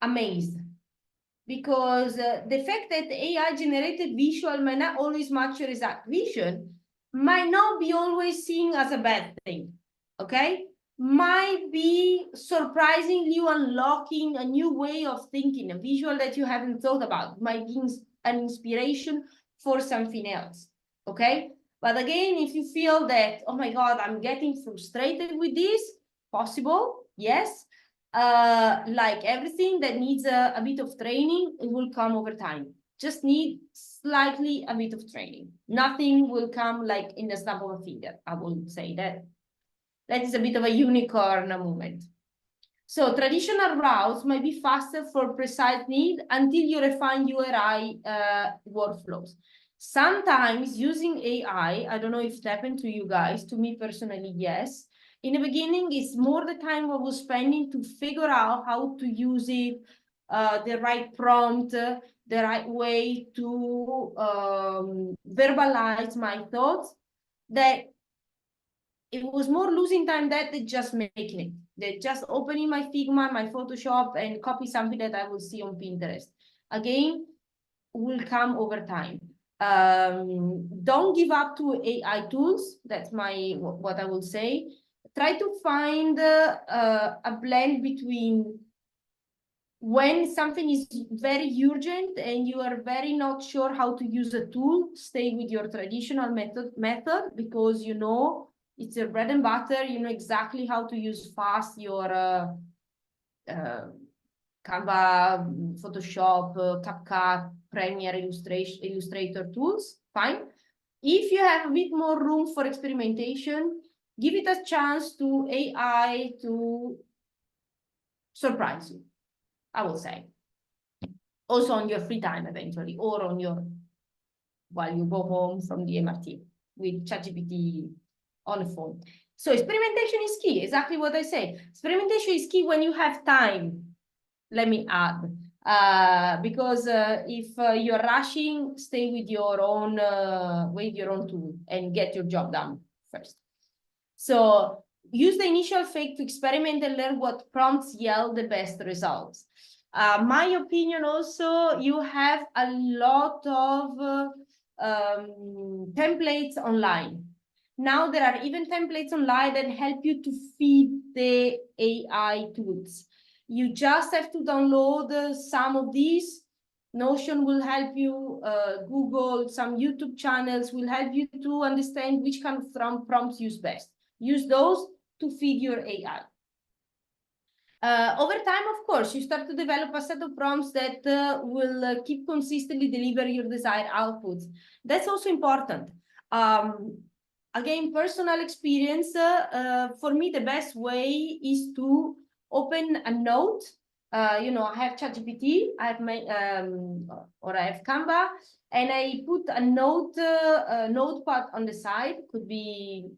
[SPEAKER 1] amazed, because the fact that AI generated visual might not always match your exact vision, might not be always seen as a bad thing, okay? Might be surprisingly unlocking a new way of thinking, a visual that you haven't thought about, might be an inspiration for something else, okay? But again, if you feel that, oh my God, I'm getting frustrated with this, possible, yes. Like everything that needs a bit of training, it will come over time. just need slightly a bit of training. Nothing will come like in the snap of a finger. I will say that. That is a bit of a unicorn moment. So traditional routes might be faster for precise need until you refine URI workflows. Sometimes using AI, I don't know if it happened to you guys, to me personally, yes. In the beginning, it's more the time I was spending to figure out how to use it, the right prompt, the right way to verbalize my thoughts, that it was more losing time than just making it. They're just opening my Figma, my Photoshop, and copy something that I will see on Pinterest. Again, will come over time. Don't give up to AI tools. That's what I will say. Try to find a blend between when something is very urgent and you are very not sure how to use a tool, stay with your traditional method because you know it's your bread and butter. You know exactly how to use fast your Canva, Photoshop, CapCut, Premiere, Illustrator tools. Fine. If you have a bit more room for experimentation, give it a chance to AI to surprise you, I will say. Also on your free time eventually, or on your while you go home from the MRT with ChatGPT on the phone. So experimentation is key, exactly what I say. Experimentation is key when you have time, let me add. Because if you're rushing, stay with your own tool and get your job done first. So use the initial phase to experiment and learn what prompts yield the best results. My opinion also, you have a lot of templates online. Now there are even templates online that help you to feed the AI tools. You just have to download some of these. Notion will help you, Google, some YouTube channels will help you to understand which kind of prompts use best. Use those to feed your AI. Over time, of course, you start to develop a set of prompts that will keep consistently deliver your desired outputs. That's also important. Again, personal experience, for me, the best way is to open a note. You know, I have ChatGPT, I have my, or I have Canva, and I put a notepad on the side, could be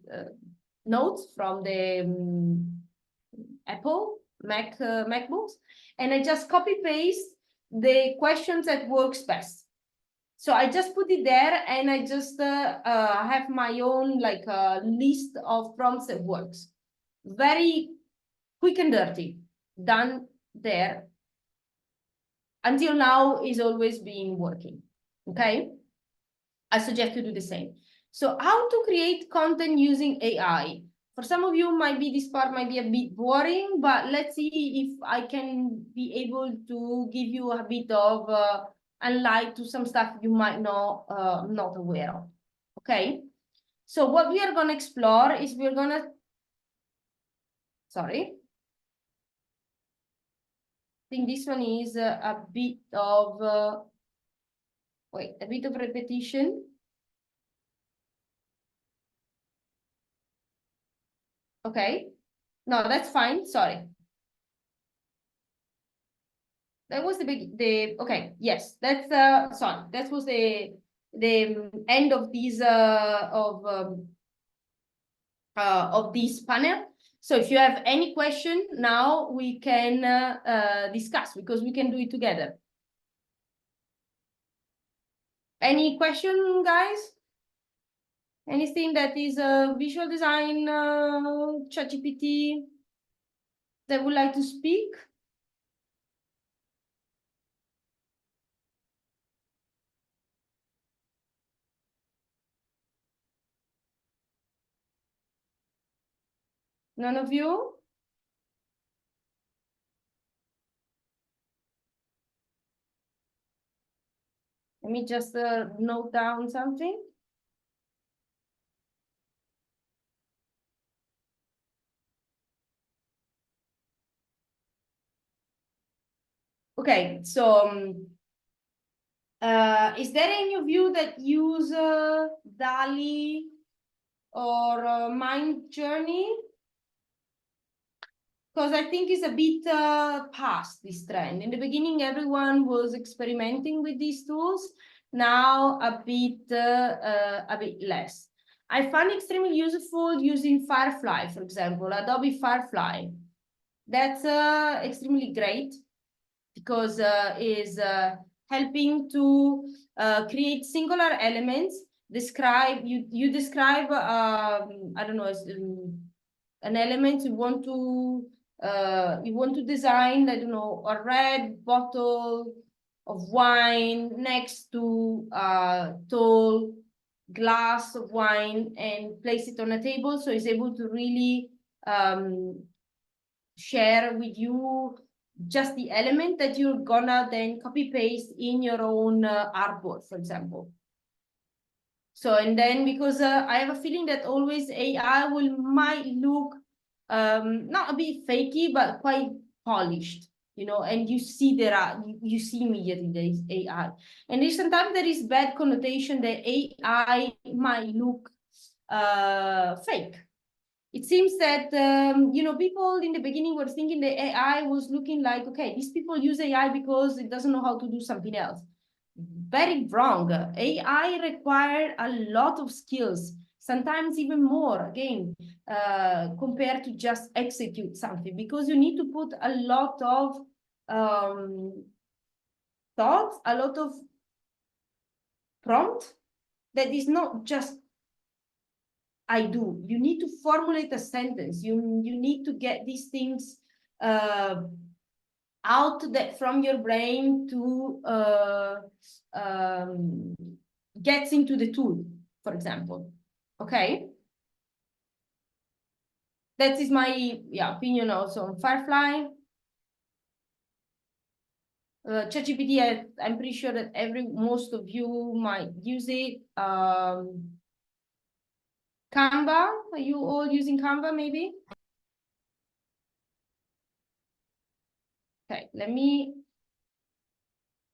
[SPEAKER 1] notes from the Apple MacBooks, and I just copy paste the questions that works best. So I just put it there, and I just have my own like list of prompts that works. Very quick and dirty, done there. Until now is always been working. Okay, I suggest you do the same. So how to create content using AI? For some of you, this part might be a bit boring, but let's see if I can be able to give you a bit of a light to some stuff you might not aware of. Okay, so what we are going to explore is sorry. I think this one is a bit of, a bit of repetition. Okay, no, that's fine, sorry. That was okay, yes, that's sorry, that was the end of these of this panel. So if you have any question now, we can discuss, because we can do it together. Any question, guys? Anything that is visual design, ChatGPT, that would like to speak? None of you? Let me just note down something. Okay, so Is there any of you that use DALI or Mind Journey? Because I think it's a bit past this trend. In the beginning, everyone was experimenting with these tools. Now a bit less. I find extremely useful using Firefly, for example, Adobe Firefly. That's extremely great because is helping to create singular elements. You describe I don't know an element you want to design, I don't know, a red bottle of wine next to a tall glass of wine and place it on a table, so it's able to really share with you just the element that you're gonna then copy paste in your own artboard, for example. So, and then because I have a feeling that always AI might look not a bit fakey, but quite polished, you know, and you see you see immediately there is AI. And there's sometimes there is bad connotation that AI might look fake. It seems that you know, people in the beginning were thinking that AI was looking like, okay, these people use AI because it doesn't know how to do something else. Very wrong. AI require a lot of skills, sometimes even more, again, compared to just execute something, because you need to put a lot of thoughts, a lot of prompt that is not just I do. You need to formulate a sentence. You need to get these things out from your brain to gets into the tool, for example. Okay. That is my opinion also on Firefly. ChatGPT, I'm pretty sure that most of you might use it. Canva, are you all using Canva maybe? Okay, let me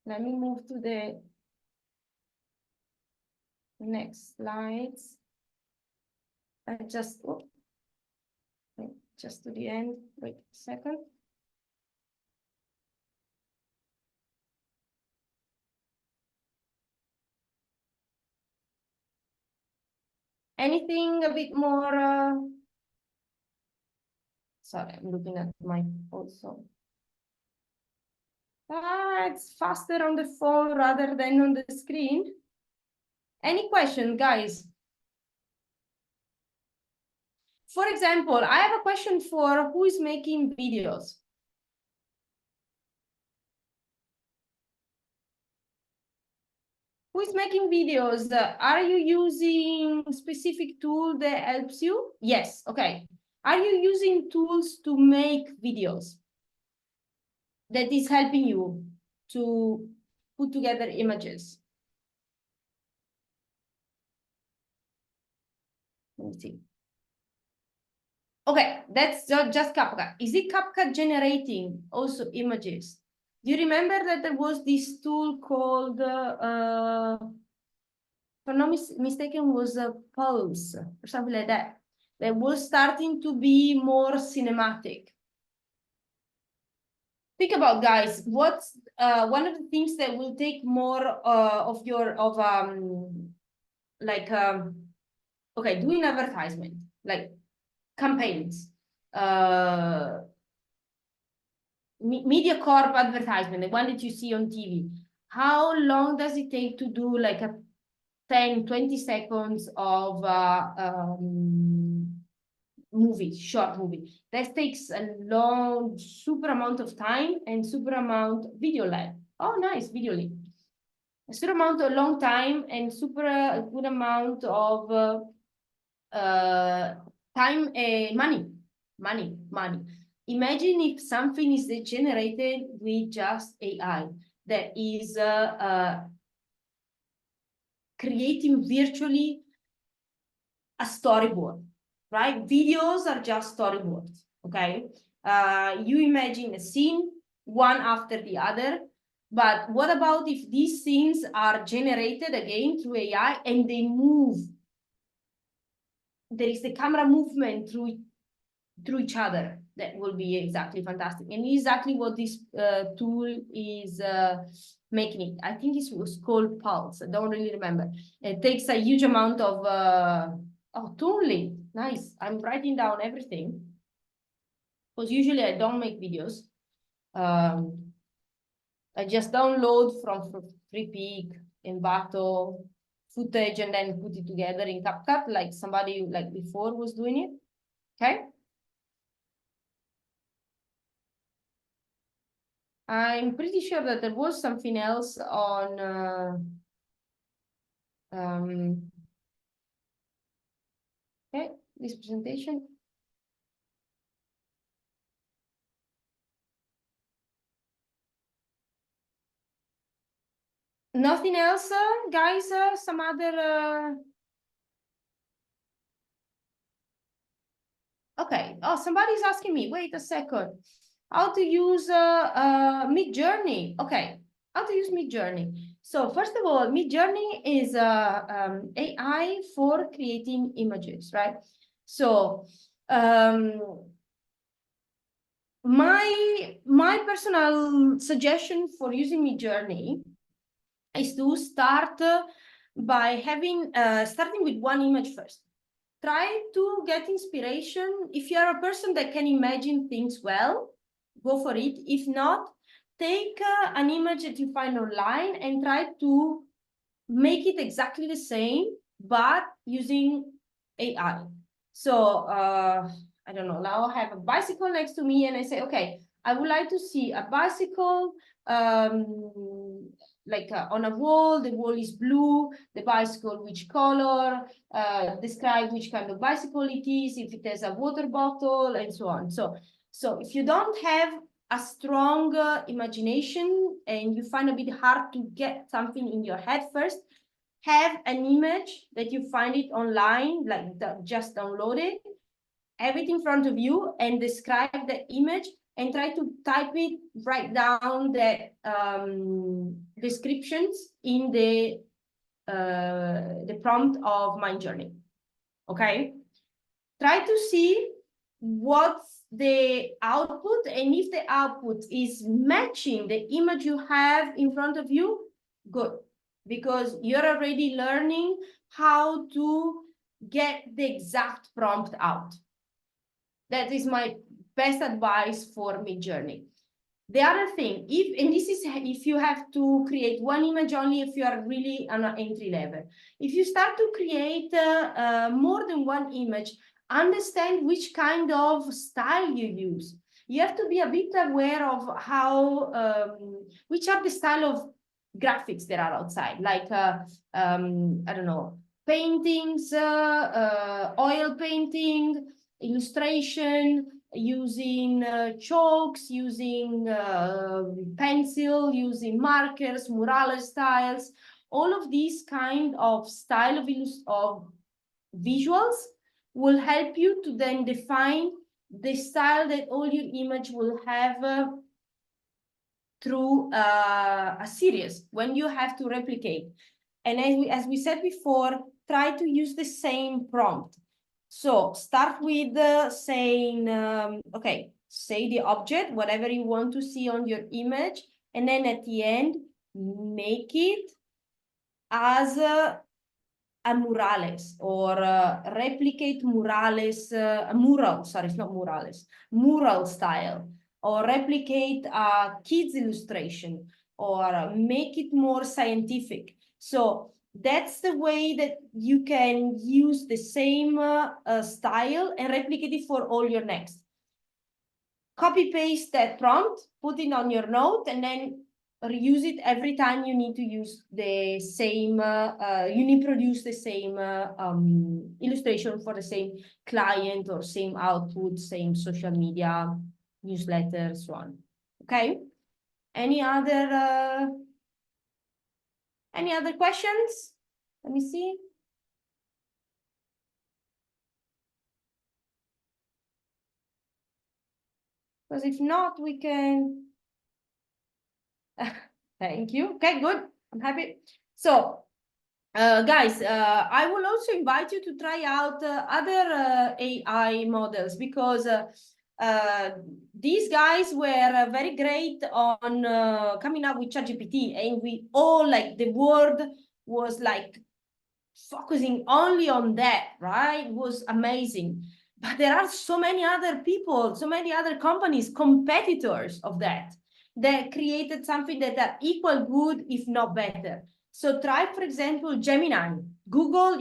[SPEAKER 1] move to the next slides. Just to the end. Wait a second. Anything a bit more? Sorry, I'm looking at my also. It's faster on the phone rather than on the screen. Any question, guys? For example, I have a question for who is making videos. Who is making videos? Are you using specific tool that helps you? Yes, okay. Are you using tools to make videos that is helping you to put together images? Let me see. Okay, that's just CapCut. Is it CapCut generating also images? Do you remember that there was this tool called, if I'm not mistaken, was a Pulse or something like that, that was starting to be more cinematic. Think about, guys, what's one of the things that will take more of your okay, doing advertisement, like campaigns, MediaCorp advertisement, the one that you see on TV. How long does it take to do like a 10, 20 seconds of movie, short movie? That takes a long, super amount of time and super amount video length. Oh, nice, video link. A super amount of long time and super good amount of time and money. Imagine if something is generated with just AI that is creating virtually a storyboard, right? Videos are just storyboards, okay? You imagine a scene, one after the other. But what about if these scenes are generated again through AI and they move? There is the camera movement through each other. That will be exactly fantastic, and exactly what this tool is making it. I think it was called Pulse. I don't really remember. It takes a huge amount of oh, totally nice. I'm writing down everything because usually I don't make videos. I just download from FreePic, Envato footage and then put it together in CapCut like somebody like before was doing it. Okay. I'm pretty sure that there was something else on okay, this presentation. Nothing else, guys? Some other okay. Oh, somebody's asking me, wait a second. How to use Midjourney. Okay, how to use Midjourney. So first of all, Midjourney is AI for creating images, right? So my personal suggestion for using Midjourney is to start by having starting with one image first. Try to get inspiration. If you are a person that can imagine things well, go for it. If not, take an image that you find online and try to make it exactly the same, but using AI. So I don't know, now I have a bicycle next to me and I say, okay, I would like to see a bicycle like on a wall, the wall is blue, the bicycle, which color, describe which kind of bicycle it is, if it has a water bottle and so on. So if you don't have a strong imagination and you find a bit hard to get something in your head first, have an image that you find it online, like just download it, have it in front of you and describe the image and try to type it, write down the descriptions in the prompt of Midjourney. Okay, try to see what's the output, and if the output is matching the image you have in front of you, good, because you're already learning how to get the exact prompt out. That is my best advice for Midjourney. The other thing, and this is if you have to create one image only, if you are really on an entry level. If you start to create more than one image, understand which kind of style you use. You have to be a bit aware of how, which are the style of graphics that are outside, like, I don't know, paintings, oil painting, illustration, using chalks, using pencil, using markers, mural styles. All of these kind of style of visuals will help you to then define the style that all your image will have through a series when you have to replicate. And as we said before, try to use the same prompt. So start with saying, okay, say the object, whatever you want to see on your image, and then at the end, make it as a murales or replicate murales, a mural, sorry, it's not murales, mural style, or replicate a kid's illustration, or make it more scientific. So that's the way that you can use the same style and replicate it for all your next. Copy paste that prompt, put it on your note, and then reuse it every time you need to use the same, you need to produce the same illustration for the same client or same output, same social media, newsletter, so on. Okay. Any other questions? Let me see. Because if not, we can Thank you. Okay, good. I'm happy. So, guys, I will also invite you to try out other AI models because these guys were very great on coming up with ChatGPT, and we all like the world was like focusing only on that, right? It was amazing. But there are so many other people, so many other companies, competitors of that created something that are equal good, if not better. So try, for example, Gemini. Google,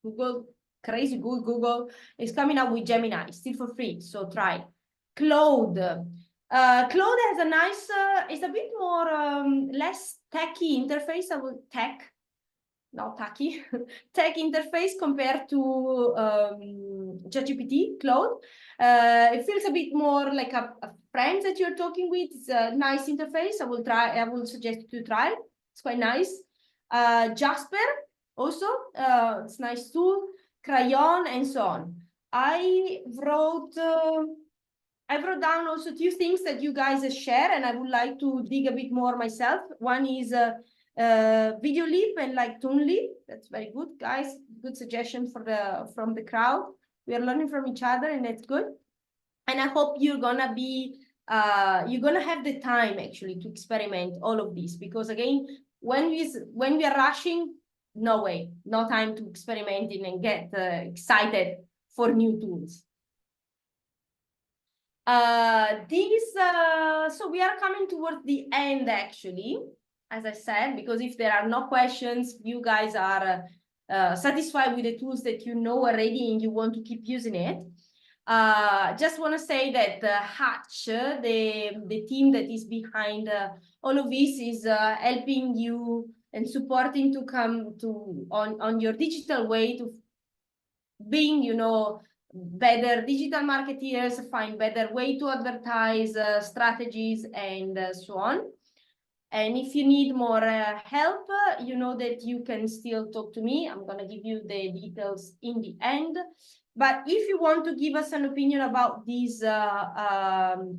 [SPEAKER 1] Google, crazy good Google is coming up with Gemini, still for free. So try. Claude. Claude has a nice, it's a bit more, less techy interface, I would tech, not tacky, tech interface compared to ChatGPT, Claude. It feels a bit more like a friend that you're talking with. It's a nice interface. I will suggest you to try. It's quite nice. Jasper also, it's nice too. Crayon and so on. I wrote down also two things that you guys share, and I would like to dig a bit more myself. One is Video Leap and like Toon Leap. That's very good, guys. Good suggestion from the crowd. We are learning from each other, and that's good. And I hope you're gonna have the time actually to experiment all of this, because again, when we are rushing, no way, no time to experiment and get excited for new tools. So we are coming towards the end actually, as I said, because if there are no questions, you guys are satisfied with the tools that you know already and you want to keep using it. Just want to say that Hatch, the team that is behind all of this, is helping you and supporting to come to on your digital way to being, better digital marketeers, find better way to advertise, strategies, and so on. And if you need more help, you know that you can still talk to me. I'm going to give you the details in the end. But if you want to give us an opinion about this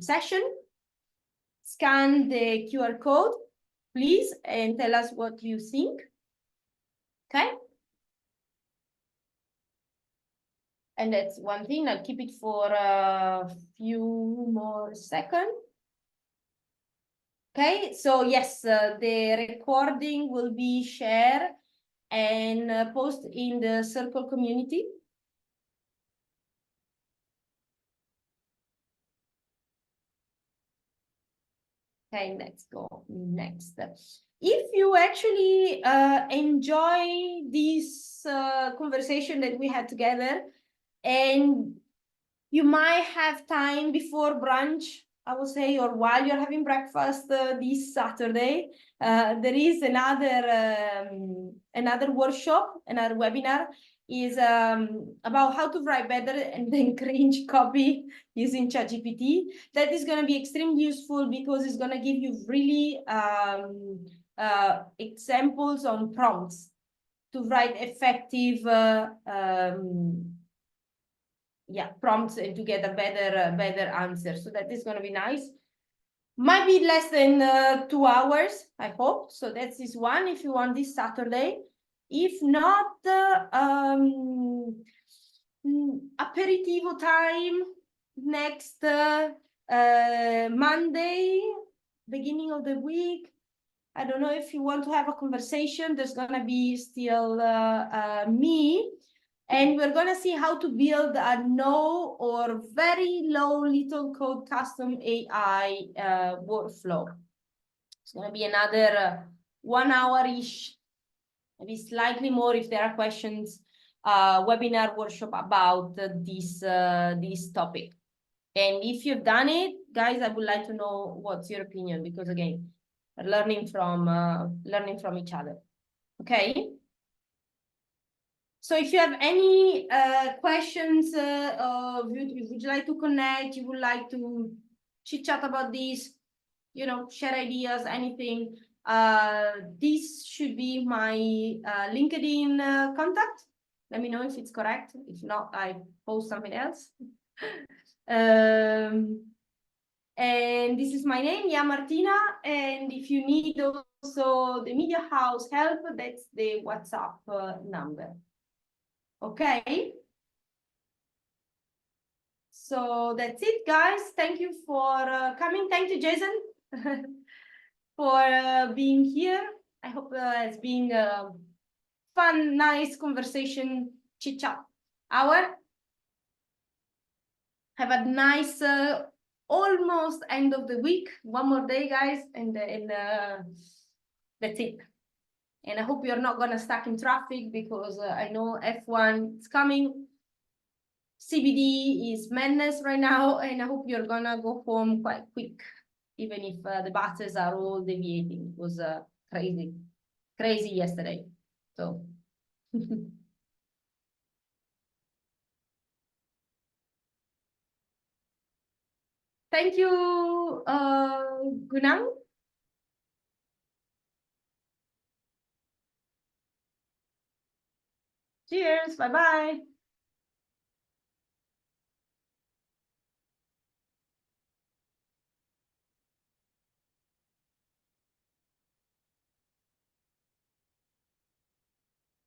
[SPEAKER 1] session, scan the QR code, please, and tell us what you think. Okay? And that's one thing. I'll keep it for a few more seconds. Okay, so yes, the recording will be shared and posted in the Circle community. Okay, let's go next. If you actually enjoy this conversation that we had together, and you might have time before brunch, I would say, or while you're having breakfast this Saturday, there is another workshop, another webinar is about how to write better and then cringe copy using ChatGPT. That is going to be extremely useful because it's going to give you really examples on prompts to write effective prompts and to get a better answer. So that is going to be nice. Might be less than 2 hours, I hope. So that is one if you want this Saturday. If not, aperitivo time next Monday, beginning of the week. I don't know if you want to have a conversation. There's going to be still me. And we're going to see how to build a no or very low little code custom AI workflow. It's going to be another 1 hour-ish, maybe slightly more if there are questions, webinar workshop about this topic. And if you've done it, guys, I would like to know what's your opinion, because again, learning from each other. Okay. So if you have any questions, would you like to connect, you would like to chit chat about this, share ideas, anything, this should be my LinkedIn contact. Let me know if it's correct. If not, I post something else. And this is my name, yeah, Martina. And if you need also the media house help, that's the WhatsApp number. Okay. So that's it, guys. Thank you for coming. Thank you, Jason, for being here. I hope it's been a fun, nice conversation, chit chat hour. Have a nice almost end of the week. One more day, guys, and that's it. And I hope you're not gonna stuck in traffic because I know F1 is coming. CBD is madness right now, and I hope you're gonna go home quite quick, even if the buses are all deviating. It was crazy yesterday. So. Thank you, Gunang. Cheers. Bye bye.